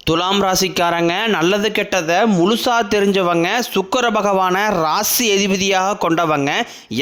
துலாம் ராசிக்காரங்க நல்லது கெட்டதை முழுசாக தெரிஞ்சவங்க, சுக்கிர பகவானை ராசி அதிபதியாக கொண்டவங்க,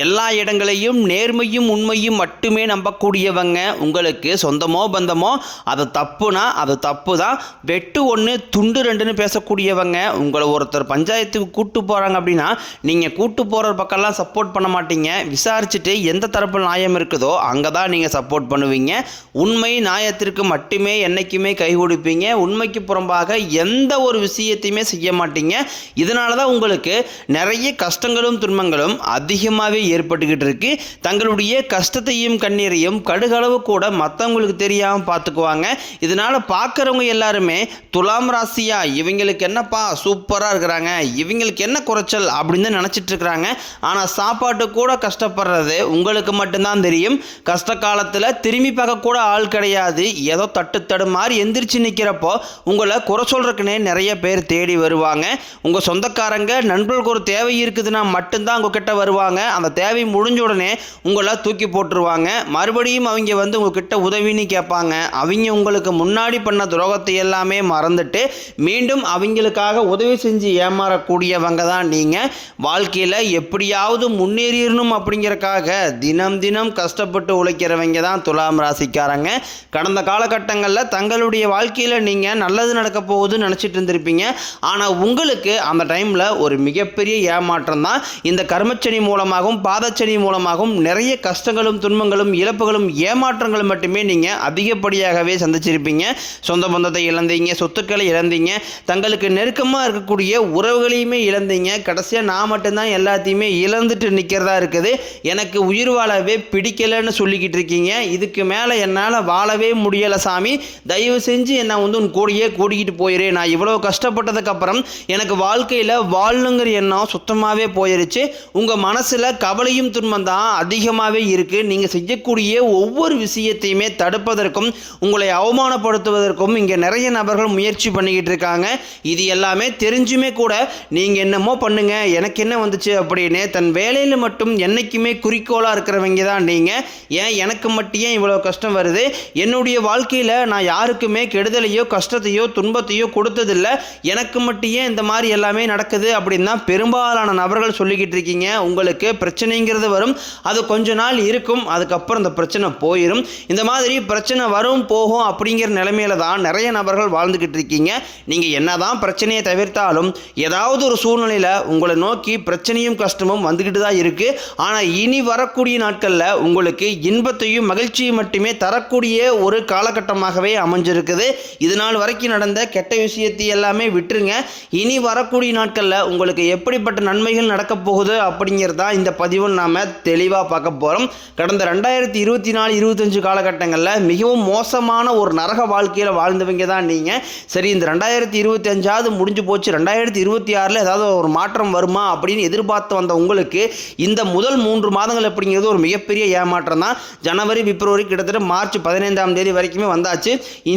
எல்லா இடங்களையும் நேர்மையும் உண்மையும் மட்டுமே நம்பக்கூடியவங்க. உங்களுக்கு சொந்தமோ பந்தமோ அது தப்புனா அது தப்பு தான், வெட்டு ஒன்று துண்டு ரெண்டுன்னு பேசக்கூடியவங்க. உங்களை ஒருத்தர் பஞ்சாயத்துக்கு கூட்டு போகிறாங்க அப்படின்னா நீங்கள் கூட்டு போகிற பக்கம்லாம் சப்போர்ட் பண்ண மாட்டீங்க. விசாரிச்சுட்டு எந்த தரப்பு நியாயம் இருக்குதோ அங்கே தான் நீங்கள் சப்போர்ட் பண்ணுவீங்க. உண்மை நியாயத்திற்கு மட்டுமே என்றைக்குமே கை கொடுப்பீங்க. உண்மைக்கு புறம்பாக எந்த ஒரு விஷயத்தையுமே செய்ய மாட்டீங்க. இதனால தான் உங்களுக்கு நிறைய கஷ்டங்களும் துன்பங்களும் அதிகமாகவே ஏற்பட்டுக்கிட்டு இருக்கு. தங்களுடைய கஷ்டத்தையும் கண்ணீரையும் கடுகளவு கூட மற்றவங்களுக்கு தெரியாமல் பார்த்துக்குவாங்க. இதனால் பார்க்குறவங்க எல்லாருமே துலாம் ராசியா இவங்களுக்கு என்னப்பா சூப்பராக இருக்கிறாங்க, இவங்களுக்கு என்ன குறைச்சல் அப்படின்னு நினச்சிட்டு இருக்கிறாங்க. ஆனால் சாப்பாட்டு கூட கஷ்டப்படுறது உங்களுக்கு மட்டும்தான் தெரியும். கஷ்ட காலத்தில் திரும்பி பார்க்க கூட ஆள் கிடையாது. ஏதோ தட்டு மாதிரி எந்திரிச்சு நிற்கிறப்போ உங்களை குறை சொல்றதுக்குன்னே நிறைய பேர் தேடி வருவாங்க. உங்கள் சொந்தக்காரங்க நண்பர்களுக்கு ஒரு தேவை இருக்குதுன்னா மட்டும்தான் உங்ககிட்ட வருவாங்க. அந்த தேவை முடிஞ்ச உடனே உங்களை தூக்கி போட்டுருவாங்க. மறுபடியும் அவங்க வந்து உங்ககிட்ட உதவின்னு கேட்பாங்க. அவங்க உங்களுக்கு முன்னாடி பண்ண துரோகத்தை எல்லாமே மறந்துட்டு மீண்டும் அவங்களுக்காக உதவி செஞ்சு ஏமாறக்கூடியவங்க தான் நீங்கள். வாழ்க்கையில் எப்படியாவது முன்னேறிடணும் அப்படிங்கிறக்காக தினம் தினம் கஷ்டப்பட்டு உழைக்கிறவங்க தான் துலாம் ராசிக்காரங்க. கடந்த காலகட்டங்களில் தங்களுடைய வாழ்க்கையில் நீங்கள் நல்லது நடக்க போகுதுன்னு நினச்சிட்டு இருந்திருப்பீங்க. ஆனால் உங்களுக்கு அந்த டைமில் ஒரு மிகப்பெரிய ஏமாற்றம் தான். இந்த கர்மச்சனி மூலமாகவும் பாதச்சனி மூலமாகவும் நிறைய கஷ்டங்களும் துன்பங்களும் இழப்புகளும் ஏமாற்றங்களும் மட்டுமே நீங்கள் அதிகப்படியாகவே சந்திச்சிருப்பீங்க. சொந்த பந்தத்தை இழந்தீங்க, சொத்துக்களை இழந்தீங்க, தங்களுக்கு நெருக்கமாக இருக்கக்கூடிய உறவுகளையுமே இழந்தீங்க. கடைசியாக நான் மட்டும்தான் எல்லாத்தையுமே இழந்துட்டு நிற்கிறதா இருக்குது, எனக்கு உயிர் வாழவே பிடிக்கலைன்னு சொல்லிக்கிட்டு இருக்கீங்க. இதுக்கு மேலே என்னால் வாழவே முடியலை சாமி, தயவு செஞ்சு என்னை வந்து உன் கூடியே கூட்டிகிட்டு போயிரு. நான் இவ்வளோ கஷ்டப்பட்டதுக்கப்புறம் எனக்கு வாழ்க்கையில் வாழணுங்கிற எண்ணம் சுத்தமாகவே போயிருச்சு. உங்கள் மனசில் கவலையும் துன்பம் தான் அதிகமாகவே இருக்குது. நீங்கள் செய்யக்கூடிய ஒவ்வொரு விஷயத்தையுமே தடுப்பதற்கும் உங்களை அவமானப்படுத்துவதற்கும் இங்கே நிறைய நபர்கள் முயற்சி பண்ணிக்கிட்டு இருக்காங்க. இது எல்லாமே தெரிஞ்சுமே கூட நீங்கள் என்னமோ பண்ணுங்க, எனக்கு என்ன வந்துச்சு அப்படின்னு தன் வேலையில் மட்டும் என்றைக்குமே குறிக்கோளாக இருக்கிறவங்க தான் நீங்கள். ஏன் எனக்கு மட்டும் ஏன் இவ்வளோ கஷ்டம் வருது, என்னுடைய வாழ்க்கையில் நான் யாருக்குமே கெடுதலையோ கஷ்டத்தையோ துன்பத்தையோ கொடுத்ததில்லை, எனக்கு மட்டும் ஏன் இந்த மாதிரி எல்லாமே நடக்குது அப்படின்னு தான் பெரும்பாலான நபர்கள் சொல்லிக்கிட்டு இருக்கீங்க. உங்களுக்கு பிரச்சனைங்கிறது வரும், அது கொஞ்ச நாள் இருக்கும், அதுக்கப்புறம் இந்த பிரச்சனை போயிடும். இந்த மாதிரி பிரச்சனை வரும் போகும் அப்படிங்கிற நிலைமையில தான் நிறைய நபர்கள் வாழ்ந்துக்கிட்டு இருக்கீங்க. நீங்கள் என்னதான் பிரச்சனையை தவிர்த்தாலும் ஏதாவது ஒரு சூழ்நிலையில் உங்களை நோக்கி பிரச்சனையும் கஷ்டமும் வந்துக்கிட்டு தான் இருக்கு. ஆனால் இனி வரக்கூடிய நாட்களில் உங்களுக்கு இன்பத்தையும் மகிழ்ச்சியும் மட்டுமே தரக்கூடிய ஒரு காலகட்டமாகவே அமைஞ்சிருக்குது. இது நாள் வரைக்கும் நடந்த கெட்ட விஷயத்தை எல்லாமே விட்டுருங்க. இனி வரக்கூடிய நாட்களில் உங்களுக்கு எப்படிப்பட்ட நன்மைகள் நடக்க போகுது அப்படிங்கிறதா இந்த பதிவில் நாம் தெளிவாக பார்க்க போகிறோம். கடந்த 2024-25 காலகட்டங்களில் மிகவும் மோசமான ஒரு நரக வாழ்க்கையில் வாழ்ந்தவங்க தான் நீங்கள். சரி, இந்த 2025 முடிஞ்சு போச்சு, 2026 ஏதாவது ஒரு மாற்றம் வருமா அப்படின்னு எதிர்பார்த்து வந்த உங்களுக்கு இந்த முதல் 3 மாதங்கள் அப்படிங்கிறது ஒரு மிகப்பெரிய ஏமாற்றம் தான். ஜனவரி பிப்ரவரி கிட்டத்தட்ட மார்ச் 15ஆம் தேதி வரைக்குமே வந்தாச்சு.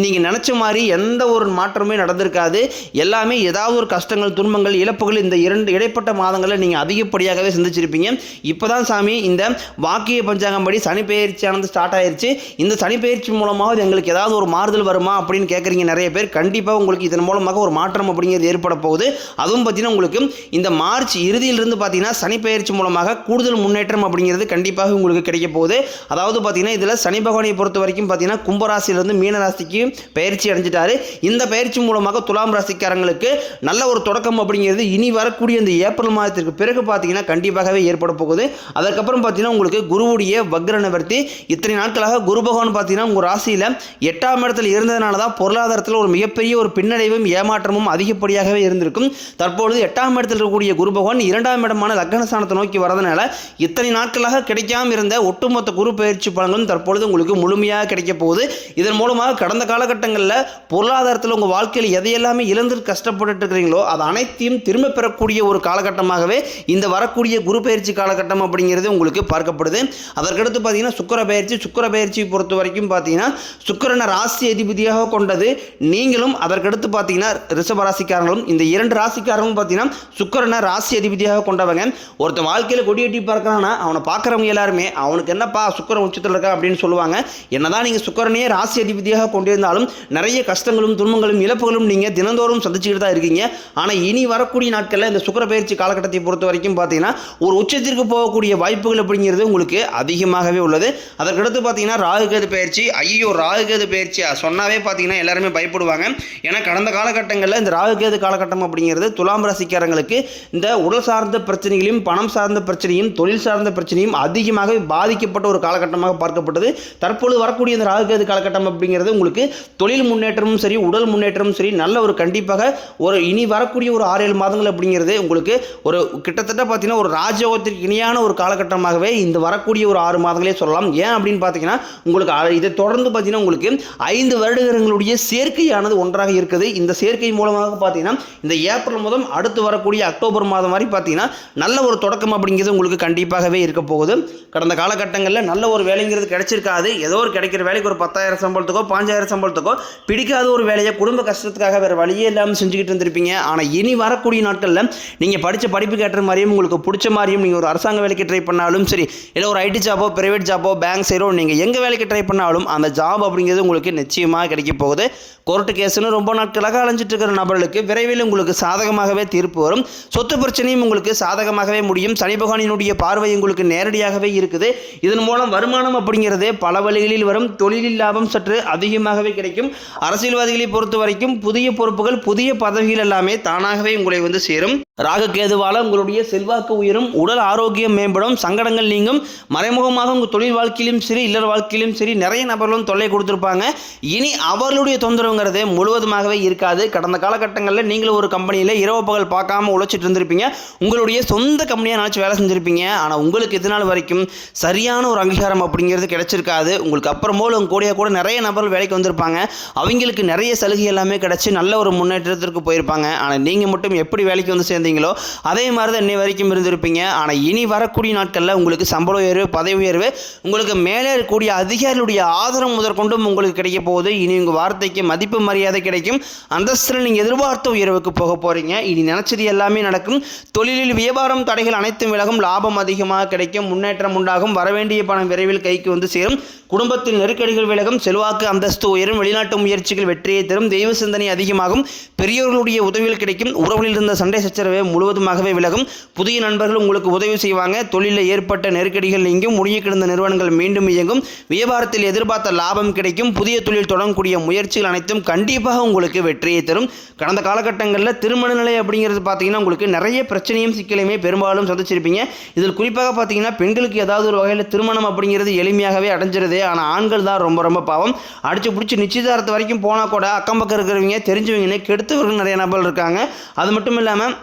நீங்கள் நினச்ச மாதிரி எந்த ஒரு மாற்றமே நடந்திருக்காது. எல்லாமே ஏதாவது ஒரு கஷ்டங்கள் துன்பங்கள் இழப்புகள் இந்த இடைப்பட்ட மாதங்களில் நீங்கள் அதிகப்படியாகவே சந்திச்சிருப்பீங்க. இப்போ தான் சாமி இந்த வாக்கிய பஞ்சாங்கம் படி சனி பெயர்ச்சியானது ஸ்டார்ட் ஆயிடுச்சு. இந்த சனி பெயர்ச்சி மூலமாக எங்களுக்கு ஏதாவது ஒரு மாறுதல் வருமா அப்படின்னு கேட்குறீங்க நிறைய பேர். கண்டிப்பாக உங்களுக்கு இதன் மூலமாக ஒரு மாற்றம் அப்படிங்கிறது ஏற்பட போகுது. அதுவும் பார்த்தீங்கன்னா உங்களுக்கு இந்த மார்ச் இறுதியிலிருந்து பார்த்தீங்கன்னா சனி பெயர்ச்சி மூலமாக கூடுதல் முன்னேற்றம் அப்படிங்கிறது கண்டிப்பாக உங்களுக்கு கிடைக்க போகுது. அதாவது பார்த்தீங்கன்னா இதில் சனி பகவானை பொறுத்த வரைக்கும் பார்த்தீங்கன்னா கும்பராசியிலிருந்து மீனராசிக்கு பயிற்சி அடைஞ்சிட்டாரு. இந்த பயிற்சி மூலமாக துலாம் ராசிக்காரங்களுக்கு நல்ல ஒரு தொடக்கம் அப்படிங்கிறது இனி வரக்கூடிய இந்த ஏப்ரல் மாதத்திற்கு பிறகு பார்த்தீங்கன்னா கண்டிப்பாகவே ஏற்பட போகுது. அதுக்கப்புறம் பார்த்தீங்கன்னா உங்களுக்கு குருவுடைய வக்ர நிவர்த்தி. இத்தனை நாட்களாக குரு பகவான் பார்த்தீங்கன்னா உங்கள் ராசியில் 8ஆம் இடத்துல இருந்ததுனால தான் பொருளாதாரத்தில் ஒரு மிகப்பெரிய ஒரு பின்னடைவும் ஏமாற்றமும் அதிகப்படியாகவே இருந்திருக்கும். தற்பொழுது 8ஆம் இடத்தில் இருக்கக்கூடிய குரு பகவான் 2ஆம் இடமான லக்னஸ்தானத்தை நோக்கி வரதுனால இத்தனை நாட்களாக கிடைக்காம இருந்த ஒட்டுமொத்த குரு பயிற்சி பலன்களும் தற்பொழுது உங்களுக்கு முழுமையாக கிடைக்க போகுது. இதன் மூலமாக கடந்த காலகட்டங்களில் பொருளாதாரத்தில் உங்கள் வாழ்க்கையில் எதையெல்லாமே இழந்து கஷ்டப்பட்டு இருக்கிறீங்களோ அது அனைத்தையும் திரும்ப பெறக்கூடிய ஒரு காலகட்டமாகவே இந்த வரக்கூடிய குரு பயிற்சி காலகட்டம் அப்படிங்கிறது உங்களுக்கு பார்க்கப்படுது. அதற்கடுத்து பார்த்தீங்கன்னா சுக்கிர பயிற்சி பொறுத்த வரைக்கும் பார்த்தீங்கன்னா சுக்கிரனை ராசி அதிபதியாக கொண்டது நீங்களும். அதற்கடுத்து பார்த்தீங்கன்னா ரிஷப ராசிக்காரங்களும், இந்த 2 ராசிக்காரங்களும் பார்த்தீங்கன்னா சுக்கிரனை ராசி அதிபதியாக கொண்டவங்க. ஒருத்தன் வாழ்க்கையில் கொடியேட்டி பார்க்கறான்னா அவனை பார்க்குறவங்க எல்லாருமே அவனுக்கு என்னப்பா சுக்கிரன் உச்சத்தில் இருக்கா அப்படின்னு சொல்லுவாங்க. என்னதான் நீங்கள் சுக்கிரனையே ராசி அதிபதியாக கொண்டிருந்தாலும் நிறைய கஷ்டங்களும் துன்பங்களும் சிரமங்களும் இழப்புகளும் நீங்கள் தினந்தோறும் சந்திச்சுக்கிட்டு தான் இருக்கீங்க. ஆனால் இனி வரக்கூடிய நாட்களில் இந்த சுக்கிர பயிற்சி காலகட்டத்தை பொறுத்த வரைக்கும் பார்த்தீங்கன்னா ஒரு உச்சத்திற்கு போகக்கூடிய வாய்ப்புகள் அப்படிங்கிறது உங்களுக்கு அதிகமாகவே உள்ளது. அதற்கடுத்து பார்த்தீங்கன்னா ராகுகேது பயிற்சி. ஐயோ, ராகுகேது பயிற்சி சொன்னாவே பார்த்தீங்கன்னா எல்லாருமே பயப்படுவாங்க. ஏன்னா கடந்த காலகட்டங்களில் இந்த ராகுகேது காலகட்டம் அப்படிங்கிறது துலாம் ராசிக்காரங்களுக்கு இந்த உடல் சார்ந்த பிரச்சனைகளையும் பணம் சார்ந்த பிரச்சனையும் தொழில் சார்ந்த பிரச்சனையும் அதிகமாக பாதிக்கப்பட்ட ஒரு காலகட்டமாக பார்க்கப்பட்டது. தற்பொழுது வரக்கூடிய இந்த ராகுகேது காலகட்டம் அப்படிங்கிறது உங்களுக்கு தொழில் முன்னேற்றமும் சரி உடல் முன்னேற்றமும் சரி நல்ல ஒரு கண்டிப்பாக ஒரு இனி வரக்கூடிய ஒரு 6-7 மாதங்கள் அப்படிங்கிறது உங்களுக்கு ஒரு கிட்டத்தட்ட பார்த்தீங்கன்னா ஒரு ராஜயோகத்திற்கு இணையான ஒரு காலகட்டமாகவே இந்த வரக்கூடிய ஒரு 6 மாதங்களே சொல்லலாம். ஏன் அப்படின்னு பார்த்தீங்கன்னா உங்களுக்கு இதை தொடர்ந்து பார்த்தீங்கன்னா உங்களுக்கு 5 வருடங்களுடைய சேர்க்கையானது ஒன்றாக இருக்குது. இந்த சேர்க்கை மூலமாக பார்த்தீங்கன்னா இந்த ஏப்ரல் முதல் அடுத்து வரக்கூடிய அக்டோபர் மாதம் மாதிரி பார்த்தீங்கன்னா நல்ல ஒரு தொடக்கம் அப்படிங்கிறது உங்களுக்கு கண்டிப்பாகவே இருக்க போகுது. கடந்த காலகட்டங்களில் நல்ல ஒரு வேலைங்கிறது கிடைச்சிருக்காது. ஏதோ ஒரு கிடைக்கிற வேலைக்கு ஒரு 10,000 சம்பளத்துக்கோ 5,000 சம்பளத்துக்கோ பிடிக்காத ஒரு வேலையை குடும்ப கஷ்டத்துக்காக வேறு வழியே இல்லாமல் செஞ்சுக்கிட்டு இருந்திருப்பீங்க. ஆனால் இனி வரக்கூடிய நாட்களில் நீங்கள் படித்த படிப்பு கேட்டுற மாதிரியும் உங்களுக்கு பிடிச்ச மாதிரியும் நீங்கள் ஒரு அரசாங்க வேலைக்கு ட்ரை பண்ணாலும் சரி இல்லை ஒரு ஐடி ஜாபோ பிரைவேட் ஜாபோ பேங்க் சைடோ நீங்கள் எங்கே வேலைக்கு ட்ரை பண்ணாலும் அந்த ஜாப் அப்படிங்கிறது உங்களுக்கு நிச்சயமாக கிடைக்க போகுது. கோர்ட்டு கேஸ்னு ரொம்ப நாட்களாக அலைஞ்சிட்டு இருக்கிற நபர்களுக்கு விரைவில் உங்களுக்கு சாதகமாகவே தீர்ப்பு வரும். சொத்து பிரச்சனையும் உங்களுக்கு சாதகமாகவே முடியும். சனி பகவானினுடைய பார்வை உங்களுக்கு நேரடியாகவே இருக்குது. இதன் மூலம் வருமானம் அப்படிங்கிறது பல வழிகளில் வரும். தொழிலில் லாபம் சற்று அதிகமாகவே கிடைக்கும். அரசியல்வாதிகளை பொறுத்த வரைக்கும் புதிய பொறுப்புகள் புதிய பதவிகள் எல்லாமே தானாகவே உங்களை வந்து சேரும். ராகு கேதுவால் உங்களுடைய செல்வாக்கு உயரும். உடல் ஆரோக்கியம் மேம்படும். சங்கடங்கள் நீங்கும். மறைமுகமாக உங்கள் தொழில் வாழ்க்கையிலும் சரி இல்லற வாழ்க்கையிலும் சரி நிறைய நபர்களும் தொல்லை கொடுத்துருப்பாங்க. இனி அவர்களுடைய தொந்தரவுங்கிறது முழுவதுமாகவே இருக்காது. கடந்த காலகட்டங்களில் நீங்களும் ஒரு கம்பெனியில் இரவு பகல் பார்க்காம உழைச்சிட்டு இருந்திருப்பீங்க. உங்களுடைய சொந்த கம்பெனியாக நினச்சி வேலை செஞ்சுருப்பீங்க. ஆனால் உங்களுக்கு இது நாள் வரைக்கும் சரியான ஒரு அங்கீகாரம் அப்படிங்கிறது கிடைச்சிருக்காது. உங்களுக்கு அப்புறமோல் உங்கள் கூட நிறைய நபர்கள் வேலைக்கு வந்திருப்பாங்க. அவங்களுக்கு நிறைய சலுகை எல்லாமே கிடைச்சி நல்ல ஒரு முன்னேற்றத்திற்கு போயிருப்பாங்க. ஆனால் நீங்கள் மட்டும் எப்படி வேலைக்கு வந்து சேர்ந்தீங்களோ அதே மாதிரி தான் இன்னை வரைக்கும் இருந்திருப்பீங்க. ஆனால் இனி வரக்கூடிய நாட்களில் உங்களுக்கு சம்பள உயர்வு பதவி உயர்வு உங்களுக்கு மேலே இருக்கக்கூடிய அதிகாரிகளுடைய ஆதரவு முதற்கொண்டும் உங்களுக்கு கிடைக்க போகுது. இனி உங்கள் வார்த்தைக்கு மதிப்பு மரியாதை கிடைக்கும். அந்தஸ்தில் நீங்கள் எதிர்பார்த்த உயர்வுக்கு போக போகிறீங்க. இனி நினச்சது எல்லாமே நடக்கும். தொழிலில் வியாபாரம் தடைகள் அனைத்தும் விலகும். லாபம் அதிகமாக கிடைக்கும். முன்னேற்றம் உண்டாகும். வரவேண்டிய பணம் விரைவில் கைக்கு வந்து சேரும். குடும்பத்தில் நெருக்கடிகள் விலகும். செல்வாக்கு அந்தஸ்து உயரும். வெளிநாட்டு முயற்சிகள் வெற்றியை தரும். தெய்வ சிந்தனை அதிகமாகும். பெரியோர்களுடைய உதவிகள் கிடைக்கும். உறவுகளில் இருந்த சண்டை சச்சரவை முழுவதுமாகவே விலகும். புதிய நண்பர்கள் உங்களுக்கு உதவி செய்வாங்க. தொழிலில் ஏற்பட்ட நெருக்கடிகள் நீங்கும். முடிய கிடந்த நிறுவனங்கள் மீண்டும் இயங்கும். வியாபாரத்தில் எதிர்பார்த்த லாபம் கிடைக்கும். புதிய தொழில் தொடங்கக்கூடிய முயற்சிகள் அனைத்தும் கண்டிப்பாக உங்களுக்கு வெற்றியை தரும். கடந்த காலகட்டங்களில் திருமண நிலை அப்படிங்கிறது பார்த்தீங்கன்னா உங்களுக்கு நிறைய பிரச்சனையும் சிக்கலையுமே பெரும்பாலும் சந்திச்சிருப்பீங்க. இதில் குறிப்பாக பார்த்தீங்கன்னா பெண்களுக்கு ஏதாவது ஒரு வகையில் திருமணம் அப்படிங்கிறது எளிமையாகவே அடைஞ்சிருது. ஆனால் ஆண்கள் தான் ரொம்ப ரொம்ப பாவம். அடிச்சு பிடிச்சி நிச்சயதார்த்த வரைக்கும் போனால் கூட அக்கம் பக்கம் இருக்கிறவங்க தெரிஞ்சவங்கன்னு கெடுத்தவர்கள் நிறைய நபர்கள் இருக்காங்க. அது மட்டும் இல்லாமல்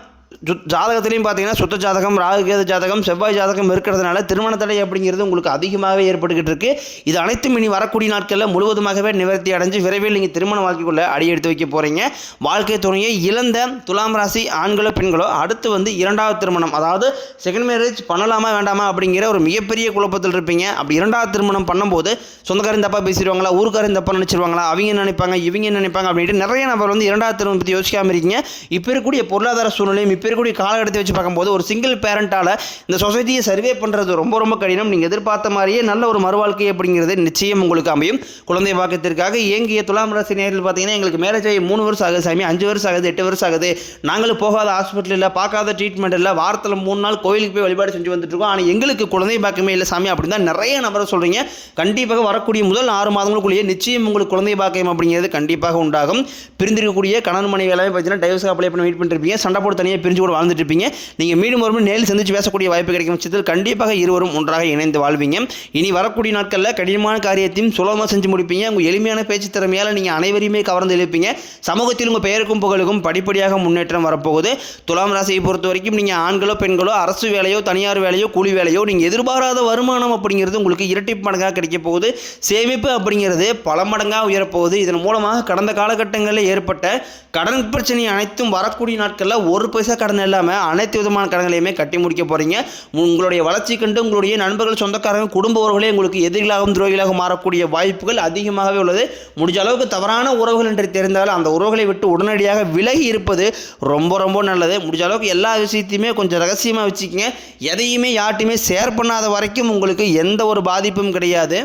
ஜாதகத்திலையும் பார்த்தீங்கன்னா சுத்த ஜாதகம் ராகுகேது ஜாதகம் செவ்வாய் ஜாதகம் இருக்கிறதுனால திருமண தடை அப்படிங்கிறது உங்களுக்கு அதிகமாகவே ஏற்பட்டுக்கிட்டு இருக்கு. இது அனைத்தும் இனி வரக்கூடிய நாட்களில் முழுவதுமாகவே நிவர்த்தி அடைஞ்சு விரைவில் நீங்கள் திருமண வாழ்க்கைக்குள்ளே அடி எடுத்து வைக்க போகிறீங்க. வாழ்க்கை துணையை இழந்த துலாம் ராசி ஆண்களோ பெண்களோ அடுத்து வந்து இரண்டாவது திருமணம் அதாவது செகண்ட் மேரேஜ் பண்ணலாமா வேண்டாமா அப்படிங்கிற ஒரு மிகப்பெரிய குழப்பத்தில் இருப்பீங்க. அப்படி இரண்டாவது திருமணம் பண்ணும்போது சொந்தக்காரன் தப்பாக பேசிடுவாங்களா ஊருக்காரன் தப்பாக நினச்சிருவாங்களா அவங்க நினைப்பாங்க இவங்க நினைப்பாங்க அப்படின்ட்டு நிறைய நபர் வந்து இரண்டாவது திருமணம் பற்றி யோசிக்காமல் இருக்கீங்க. இப்போ இருக்கக்கூடிய பொருளாதார சூழ்நிலையும் இப்போ இருக்கக்கூடிய காலகட்டத்தை வச்சு பார்க்கும்போது ஒரு சிங்கிள் பேரண்டால் இந்த சொசைட்டியை சர்வே பண்ணுறது ரொம்ப ரொம்ப கடினம். நீங்கள் எதிர்பார்த்த மாதிரியே நல்ல ஒரு மறுவாழ்க்கை அப்படிங்கிறது நிச்சயம் உங்களுக்கு அமையும். குழந்தை பாக்கியத்திற்காக இயங்கிய துலாம் ராசி நேரில் பார்த்தீங்கன்னா எங்களுக்கு மேரேஜ் ஆகி 3 வருஷம் ஆகுது சாமி 5 வருஷம் ஆகுது 8 வருஷம் ஆகுது நாங்களும் போகாத ஹாஸ்பிட்டல் இல்லை பார்க்காத ட்ரீட்மெண்ட் இல்லை வாரத்தில் 3 நாள் கோயிலுக்கு போய் வழிபாடு செஞ்சு வந்துட்டு இருக்கோம். ஆனால் எங்களுக்கு குழந்தை பாக்கியமே இல்லை சாமி அப்படின்னு தான் நிறைய நபரை சொல்கிறீங்க. கண்டிப்பாக வரக்கூடிய முதல் 6 மாதங்களுக்குள்ளேயே நிச்சயம் உங்களுக்கு குழந்தை பாக்கியம் அப்படிங்கிறது கண்டிப்பாக உண்டாகும். பிரிந்திருக்கக்கூடிய கணவன் மனைவி எல்லாமே பார்த்தீங்கன்னா டைவர்ஸ் அப்ளை பண்ணி வெயிட் பண்ணிருப்பீங்க. சண்டை போட்டு தனியாக பிரிஞ்சு கூட வாழ்ந்துட்டு இருப்பீங்க. நீங்கள் மீண்டும் ஒரு நேரில் சந்திச்சு பேசக்கூடிய வாய்ப்பு கிடைக்கும் பட்சத்தில் கண்டிப்பாக இருவரும் ஒன்றாக இணைந்து வாழ்வீங்க. இனி வரக்கூடிய நாட்களில் கடினமான காரியத்தையும் சுலபமாக செஞ்சு முடிப்பீங்க. உங்கள் எளிமையான பேச்சு திறமையால் நீங்கள் அனைவரையுமே கவர்ந்து எழுப்பீங்க. சமூகத்தில் உங்கள் பெயருக்கும் புகழுக்கும் படிப்படியாக முன்னேற்றம் வரப்போகுது. துலாம் ராசியை பொறுத்த வரைக்கும் நீங்கள் ஆண்களோ பெண்களோ அரசு வேலையோ தனியார் வேலையோ கூலி வேலையோ நீங்கள் எதிர்பாராத வருமானம் அப்படிங்கிறது உங்களுக்கு இரட்டிப்பு மடங்காக கிடைக்க போகுது. சேமிப்பு அப்படிங்கிறது பல மடங்காக உயரப்போகுது. இதன் மூலமாக கடந்த காலகட்டங்களில் ஏற்பட்ட கடன் பிரச்சனை அனைத்தும் வரக்கூடிய நாட்களில் ஒரு பைசா கடன் இல்லாமல் அனைத்து விதமான கடன்களையுமே கட்டி முடிக்க போகிறீங்க. உங்களுடைய வளர்ச்சி கண்டு உங்களுடைய நண்பர்கள் சொந்தக்காரங்க குடும்ப உறவுகளே உங்களுக்கு எதிரிகளாகவும் துரோகிகளாக மாறக்கூடிய வாய்ப்புகள் அதிகமாகவே உள்ளது. முடிஞ்ச அளவுக்கு தவறான உறவுகள் என்று தெரிந்தாலும் அந்த உறவுகளை விட்டு உடனடியாக விலகி இருப்பது ரொம்ப ரொம்ப நல்லது. முடிஞ்ச அளவுக்கு எல்லா விஷயத்தையுமே கொஞ்சம் ரகசியமாக வச்சுக்கோங்க. எதையுமே யார்ட்டையுமே ஷேர் பண்ணாத வரைக்கும் உங்களுக்கு எந்த ஒரு பாதிப்பும் கிடையாது.